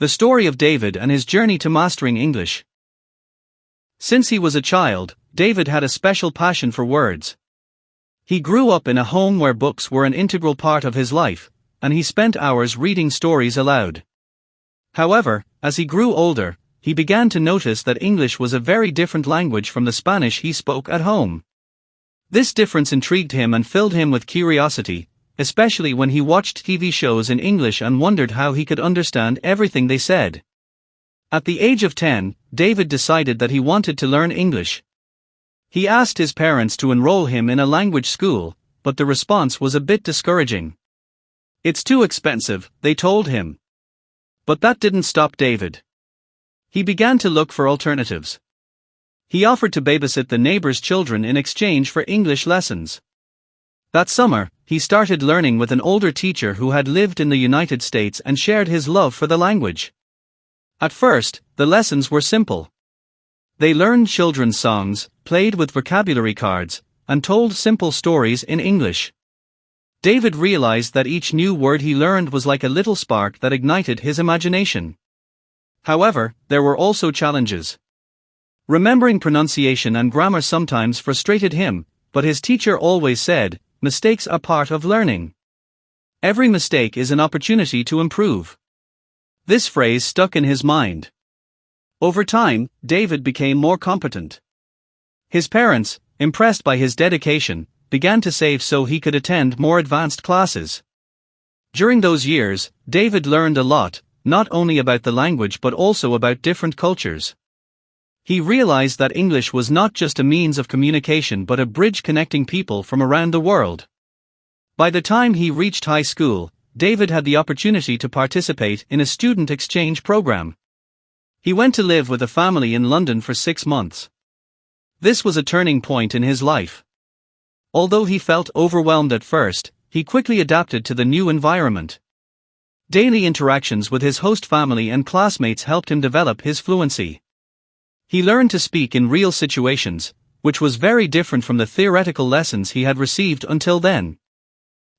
The story of David and his journey to mastering English. Since he was a child, David had a special passion for words. He grew up in a home where books were an integral part of his life, and he spent hours reading stories aloud. However, as he grew older, he began to notice that English was a very different language from the Spanish he spoke at home. This difference intrigued him and filled him with curiosity, especially when he watched TV shows in English and wondered how he could understand everything they said. At the age of 10, David decided that he wanted to learn English. He asked his parents to enroll him in a language school, but the response was a bit discouraging. "It's too expensive," they told him. But that didn't stop David. He began to look for alternatives. He offered to babysit the neighbors' children in exchange for English lessons. That summer, he started learning with an older teacher who had lived in the United States and shared his love for the language. At first, the lessons were simple. They learned children's songs, played with vocabulary cards, and told simple stories in English. David realized that each new word he learned was like a little spark that ignited his imagination. However, there were also challenges. Remembering pronunciation and grammar sometimes frustrated him, but his teacher always said, "Mistakes are part of learning. Every mistake is an opportunity to improve." This phrase stuck in his mind. Over time, David became more competent. His parents, impressed by his dedication, began to save so he could attend more advanced classes. During those years, David learned a lot, not only about the language but also about different cultures. He realized that English was not just a means of communication but a bridge connecting people from around the world. By the time he reached high school, David had the opportunity to participate in a student exchange program. He went to live with a family in London for 6 months. This was a turning point in his life. Although he felt overwhelmed at first, he quickly adapted to the new environment. Daily interactions with his host family and classmates helped him develop his fluency. He learned to speak in real situations, which was very different from the theoretical lessons he had received until then.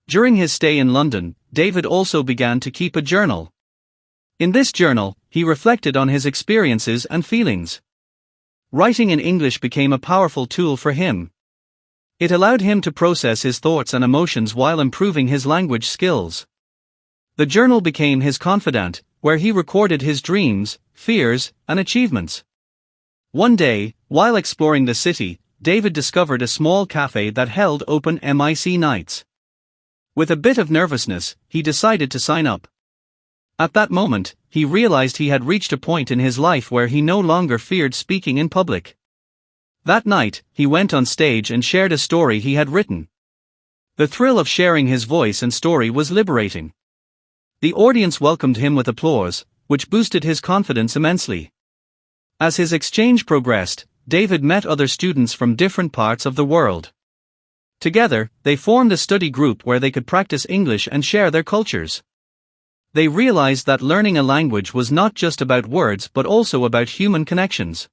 During his stay in London, David also began to keep a journal. In this journal, he reflected on his experiences and feelings. Writing in English became a powerful tool for him. It allowed him to process his thoughts and emotions while improving his language skills. The journal became his confidant, where he recorded his dreams, fears, and achievements. One day, while exploring the city, David discovered a small cafe that held open mic nights. With a bit of nervousness, he decided to sign up. At that moment, he realized he had reached a point in his life where he no longer feared speaking in public. That night, he went on stage and shared a story he had written. The thrill of sharing his voice and story was liberating. The audience welcomed him with applause, which boosted his confidence immensely. As his exchange progressed, David met other students from different parts of the world. Together, they formed a study group where they could practice English and share their cultures. They realized that learning a language was not just about words but also about human connections.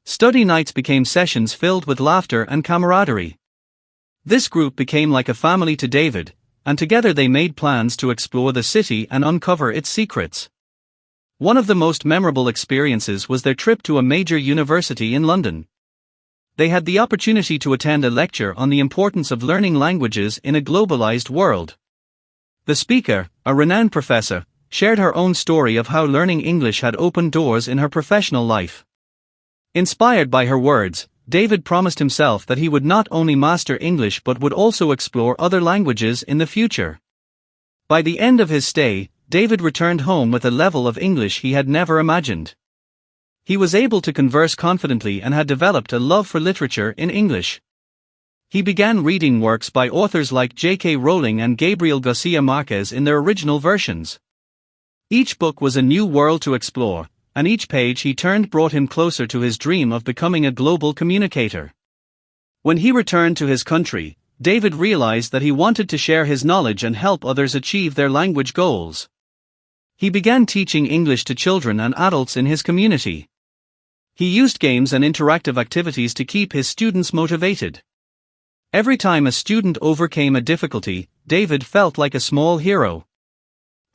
Study nights became sessions filled with laughter and camaraderie. This group became like a family to David, and together they made plans to explore the city and uncover its secrets. One of the most memorable experiences was their trip to a major university in London. They had the opportunity to attend a lecture on the importance of learning languages in a globalized world. The speaker, a renowned professor, shared her own story of how learning English had opened doors in her professional life. Inspired by her words, David promised himself that he would not only master English but would also explore other languages in the future. By the end of his stay, David returned home with a level of English he had never imagined. He was able to converse confidently and had developed a love for literature in English. He began reading works by authors like J.K. Rowling and Gabriel Garcia Marquez in their original versions. Each book was a new world to explore, and each page he turned brought him closer to his dream of becoming a global communicator. When he returned to his country, David realized that he wanted to share his knowledge and help others achieve their language goals. He began teaching English to children and adults in his community. He used games and interactive activities to keep his students motivated. Every time a student overcame a difficulty, David felt like a small hero.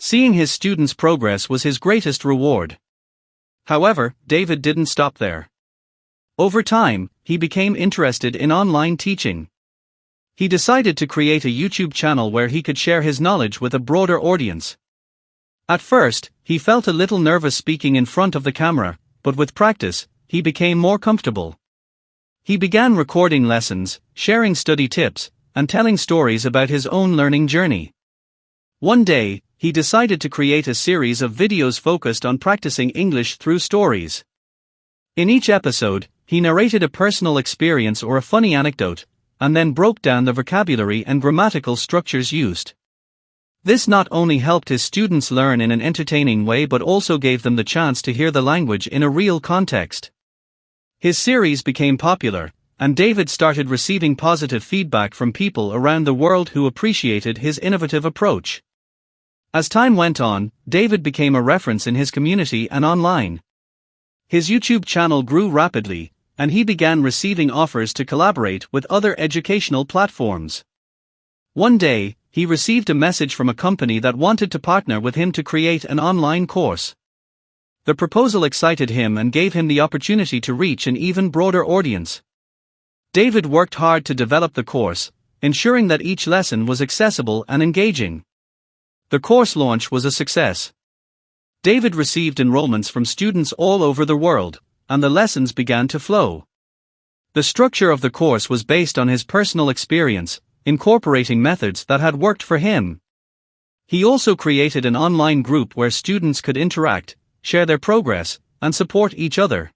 Seeing his students' progress was his greatest reward. However, David didn't stop there. Over time, he became interested in online teaching. He decided to create a YouTube channel where he could share his knowledge with a broader audience. At first, he felt a little nervous speaking in front of the camera, but with practice, he became more comfortable. He began recording lessons, sharing study tips, and telling stories about his own learning journey. One day, he decided to create a series of videos focused on practicing English through stories. In each episode, he narrated a personal experience or a funny anecdote, and then broke down the vocabulary and grammatical structures used. This not only helped his students learn in an entertaining way but also gave them the chance to hear the language in a real context. His series became popular, and David started receiving positive feedback from people around the world who appreciated his innovative approach. As time went on, David became a reference in his community and online. His YouTube channel grew rapidly, and he began receiving offers to collaborate with other educational platforms. One day, he received a message from a company that wanted to partner with him to create an online course. The proposal excited him and gave him the opportunity to reach an even broader audience. David worked hard to develop the course, ensuring that each lesson was accessible and engaging. The course launch was a success. David received enrollments from students all over the world, and the lessons began to flow. The structure of the course was based on his personal experience, incorporating methods that had worked for him. He also created an online group where students could interact, share their progress, and support each other.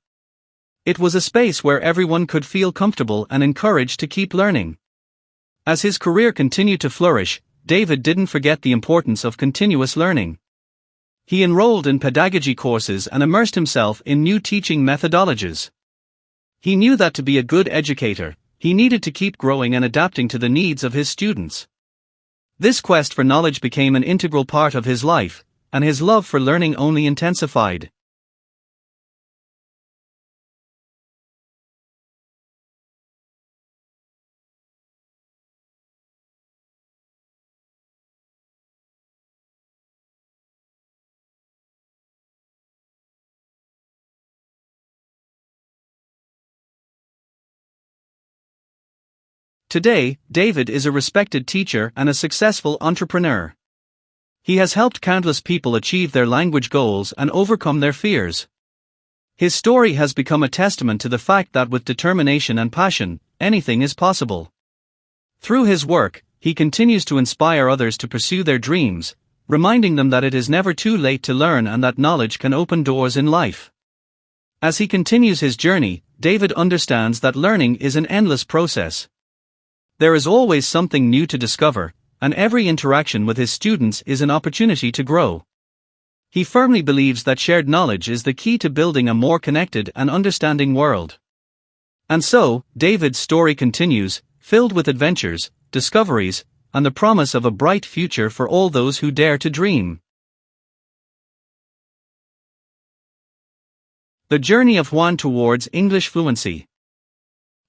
It was a space where everyone could feel comfortable and encouraged to keep learning. As his career continued to flourish, David didn't forget the importance of continuous learning. He enrolled in pedagogy courses and immersed himself in new teaching methodologies. He knew that to be a good educator, he needed to keep growing and adapting to the needs of his students. This quest for knowledge became an integral part of his life, and his love for learning only intensified. Today, David is a respected teacher and a successful entrepreneur. He has helped countless people achieve their language goals and overcome their fears. His story has become a testament to the fact that with determination and passion, anything is possible. Through his work, he continues to inspire others to pursue their dreams, reminding them that it is never too late to learn and that knowledge can open doors in life. As he continues his journey, David understands that learning is an endless process. There is always something new to discover, and every interaction with his students is an opportunity to grow. He firmly believes that shared knowledge is the key to building a more connected and understanding world. And so, David's story continues, filled with adventures, discoveries, and the promise of a bright future for all those who dare to dream. The journey of Juan towards English fluency.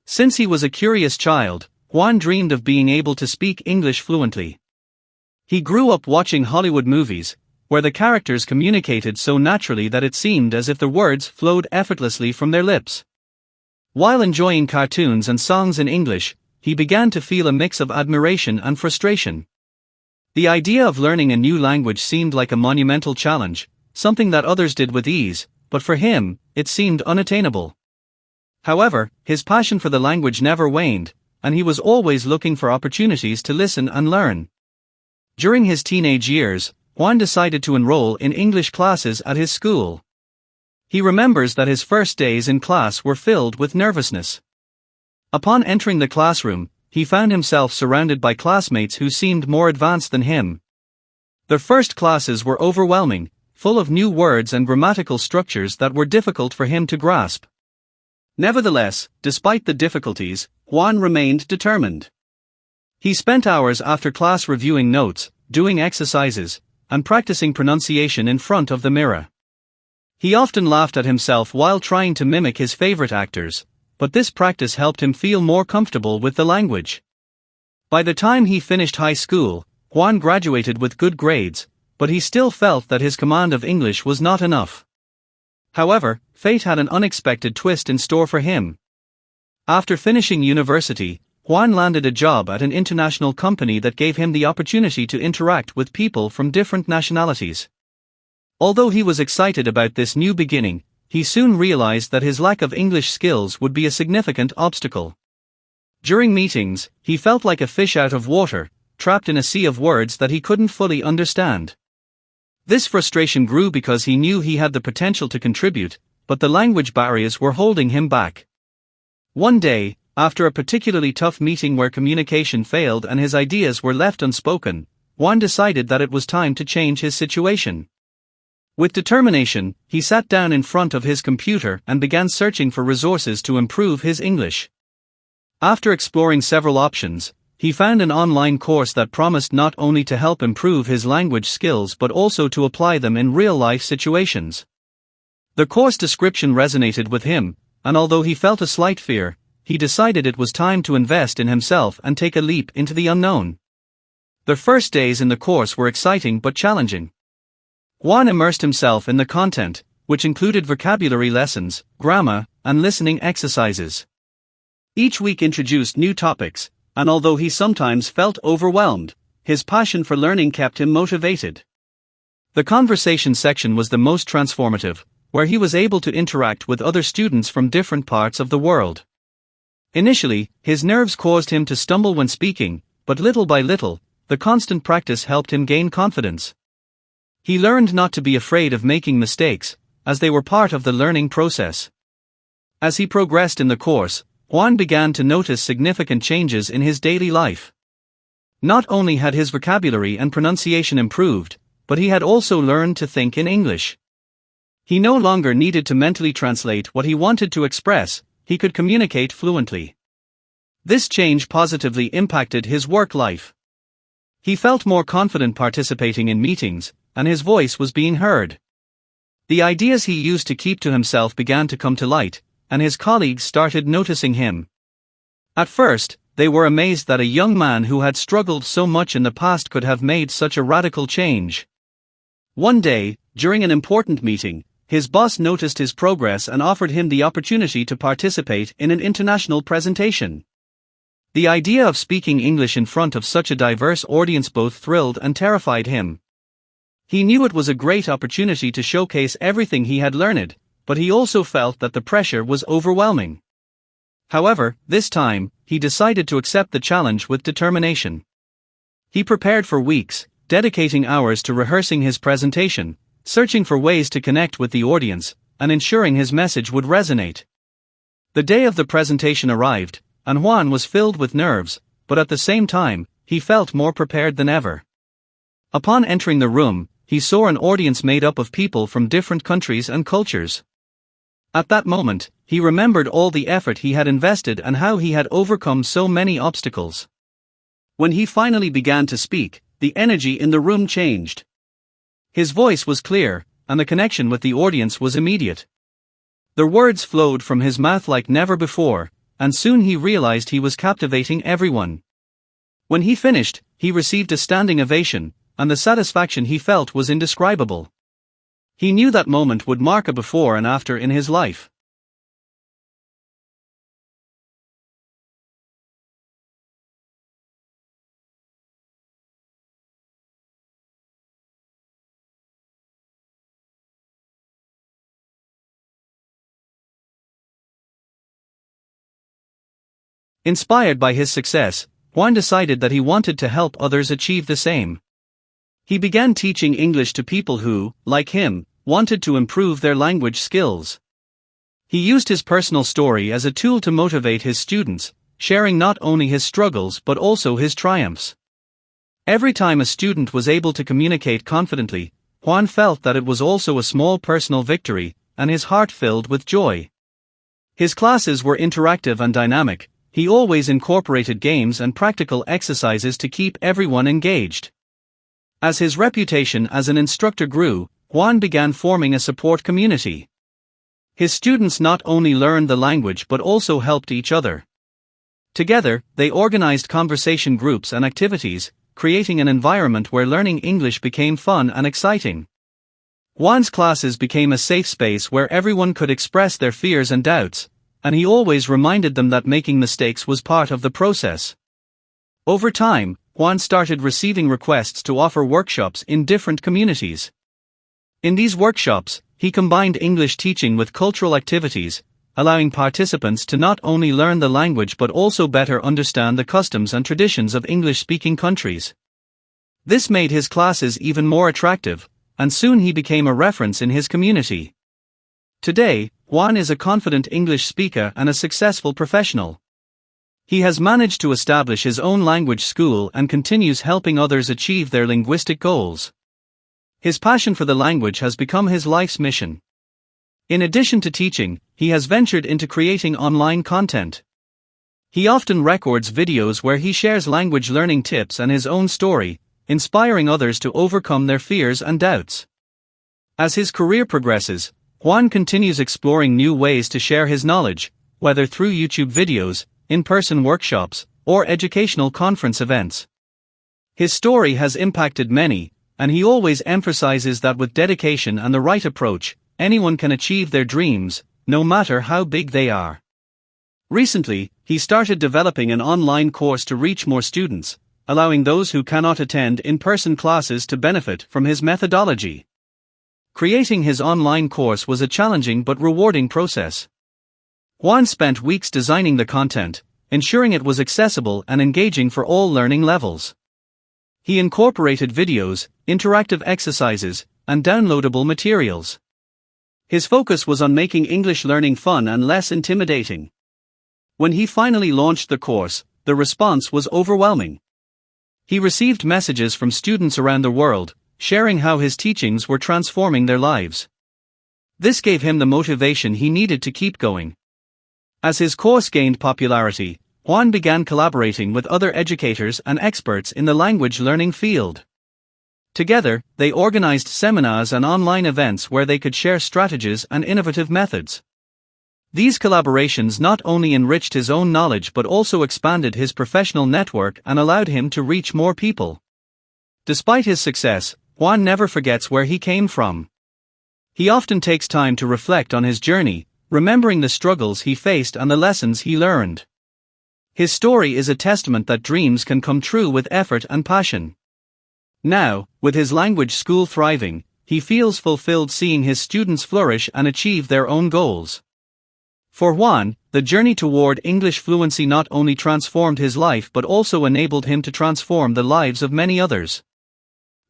Since he was a curious child, Juan dreamed of being able to speak English fluently. He grew up watching Hollywood movies, where the characters communicated so naturally that it seemed as if the words flowed effortlessly from their lips. While enjoying cartoons and songs in English, he began to feel a mix of admiration and frustration. The idea of learning a new language seemed like a monumental challenge, something that others did with ease, but for him, it seemed unattainable. However, his passion for the language never waned, and he was always looking for opportunities to listen and learn. During his teenage years, Juan decided to enroll in English classes at his school. He remembers that his first days in class were filled with nervousness. Upon entering the classroom, he found himself surrounded by classmates who seemed more advanced than him. Their first classes were overwhelming, full of new words and grammatical structures that were difficult for him to grasp. Nevertheless, despite the difficulties, Juan remained determined. He spent hours after class reviewing notes, doing exercises, and practicing pronunciation in front of the mirror. He often laughed at himself while trying to mimic his favorite actors, but this practice helped him feel more comfortable with the language. By the time he finished high school, Juan graduated with good grades, but he still felt that his command of English was not enough. However, fate had an unexpected twist in store for him. After finishing university, Juan landed a job at an international company that gave him the opportunity to interact with people from different nationalities. Although he was excited about this new beginning, he soon realized that his lack of English skills would be a significant obstacle. During meetings, he felt like a fish out of water, trapped in a sea of words that he couldn't fully understand. This frustration grew because he knew he had the potential to contribute, but the language barriers were holding him back. One day, after a particularly tough meeting where communication failed and his ideas were left unspoken, Juan decided that it was time to change his situation. With determination, he sat down in front of his computer and began searching for resources to improve his English. After exploring several options, he found an online course that promised not only to help improve his language skills but also to apply them in real-life situations. The course description resonated with him, and although he felt a slight fear, he decided it was time to invest in himself and take a leap into the unknown. The first days in the course were exciting but challenging. Juan immersed himself in the content, which included vocabulary lessons, grammar, and listening exercises. Each week introduced new topics, and although he sometimes felt overwhelmed, his passion for learning kept him motivated. The conversation section was the most transformative, where he was able to interact with other students from different parts of the world. Initially, his nerves caused him to stumble when speaking, but little by little, the constant practice helped him gain confidence. He learned not to be afraid of making mistakes, as they were part of the learning process. As he progressed in the course, Juan began to notice significant changes in his daily life. Not only had his vocabulary and pronunciation improved, but he had also learned to think in English. He no longer needed to mentally translate what he wanted to express, he could communicate fluently. This change positively impacted his work life. He felt more confident participating in meetings, and his voice was being heard. The ideas he used to keep to himself began to come to light, and his colleagues started noticing him. At first, they were amazed that a young man who had struggled so much in the past could have made such a radical change. One day, during an important meeting, his boss noticed his progress and offered him the opportunity to participate in an international presentation. The idea of speaking English in front of such a diverse audience both thrilled and terrified him. He knew it was a great opportunity to showcase everything he had learned, but he also felt that the pressure was overwhelming. However, this time, he decided to accept the challenge with determination. He prepared for weeks, dedicating hours to rehearsing his presentation, searching for ways to connect with the audience, and ensuring his message would resonate. The day of the presentation arrived, and Juan was filled with nerves, but at the same time, he felt more prepared than ever. Upon entering the room, he saw an audience made up of people from different countries and cultures. At that moment, he remembered all the effort he had invested and how he had overcome so many obstacles. When he finally began to speak, the energy in the room changed. His voice was clear, and the connection with the audience was immediate. The words flowed from his mouth like never before, and soon he realized he was captivating everyone. When he finished, he received a standing ovation, and the satisfaction he felt was indescribable. He knew that moment would mark a before and after in his life. Inspired by his success, Juan decided that he wanted to help others achieve the same. He began teaching English to people who, like him, wanted to improve their language skills. He used his personal story as a tool to motivate his students, sharing not only his struggles but also his triumphs. Every time a student was able to communicate confidently, Juan felt that it was also a small personal victory, and his heart filled with joy. His classes were interactive and dynamic. He always incorporated games and practical exercises to keep everyone engaged. As his reputation as an instructor grew, Juan began forming a support community. His students not only learned the language but also helped each other. Together, they organized conversation groups and activities, creating an environment where learning English became fun and exciting. Juan's classes became a safe space where everyone could express their fears and doubts, and he always reminded them that making mistakes was part of the process. Over time, Juan started receiving requests to offer workshops in different communities. In these workshops, he combined English teaching with cultural activities, allowing participants to not only learn the language but also better understand the customs and traditions of English-speaking countries. This made his classes even more attractive, and soon he became a reference in his community. Today, Juan is a confident English speaker and a successful professional. He has managed to establish his own language school and continues helping others achieve their linguistic goals. His passion for the language has become his life's mission. In addition to teaching, he has ventured into creating online content. He often records videos where he shares language learning tips and his own story, inspiring others to overcome their fears and doubts. As his career progresses, Juan continues exploring new ways to share his knowledge, whether through YouTube videos, in-person workshops, or educational conference events. His story has impacted many, and he always emphasizes that with dedication and the right approach, anyone can achieve their dreams, no matter how big they are. Recently, he started developing an online course to reach more students, allowing those who cannot attend in-person classes to benefit from his methodology. Creating his online course was a challenging but rewarding process. Juan spent weeks designing the content, ensuring it was accessible and engaging for all learning levels. He incorporated videos, interactive exercises, and downloadable materials. His focus was on making English learning fun and less intimidating. When he finally launched the course, the response was overwhelming. He received messages from students around the world, sharing how his teachings were transforming their lives. This gave him the motivation he needed to keep going. As his course gained popularity, Juan began collaborating with other educators and experts in the language learning field. Together, they organized seminars and online events where they could share strategies and innovative methods. These collaborations not only enriched his own knowledge but also expanded his professional network and allowed him to reach more people. Despite his success, Juan never forgets where he came from. He often takes time to reflect on his journey, remembering the struggles he faced and the lessons he learned. His story is a testament that dreams can come true with effort and passion. Now, with his language school thriving, he feels fulfilled seeing his students flourish and achieve their own goals. For Juan, the journey toward English fluency not only transformed his life but also enabled him to transform the lives of many others.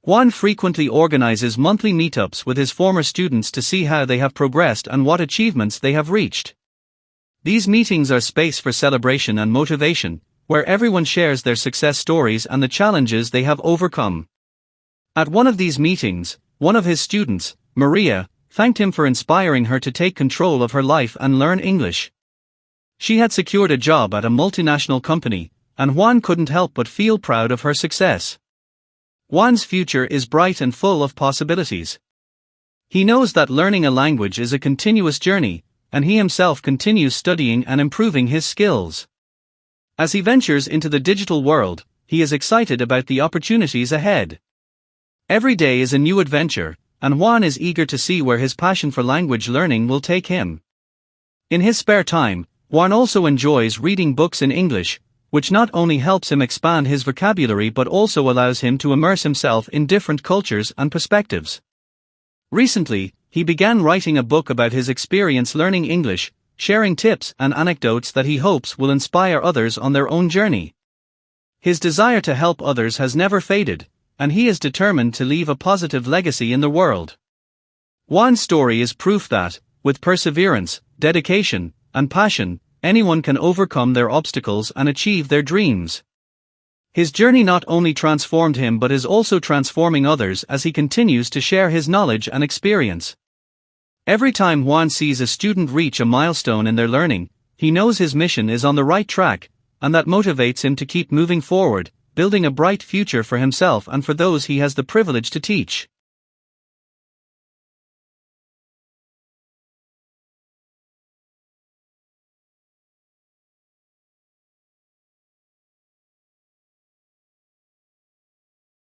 Juan frequently organizes monthly meetups with his former students to see how they have progressed and what achievements they have reached. These meetings are space for celebration and motivation, where everyone shares their success stories and the challenges they have overcome. At one of these meetings, one of his students, Maria, thanked him for inspiring her to take control of her life and learn English. She had secured a job at a multinational company, and Juan couldn't help but feel proud of her success. Juan's future is bright and full of possibilities. He knows that learning a language is a continuous journey, and he himself continues studying and improving his skills. As he ventures into the digital world, he is excited about the opportunities ahead. Every day is a new adventure, and Juan is eager to see where his passion for language learning will take him. In his spare time, Juan also enjoys reading books in English, which not only helps him expand his vocabulary but also allows him to immerse himself in different cultures and perspectives. Recently, he began writing a book about his experience learning English, sharing tips and anecdotes that he hopes will inspire others on their own journey. His desire to help others has never faded, and he is determined to leave a positive legacy in the world. Juan's story is proof that, with perseverance, dedication, and passion, anyone can overcome their obstacles and achieve their dreams. His journey not only transformed him but is also transforming others as he continues to share his knowledge and experience. Every time Juan sees a student reach a milestone in their learning, he knows his mission is on the right track, and that motivates him to keep moving forward, building a bright future for himself and for those he has the privilege to teach.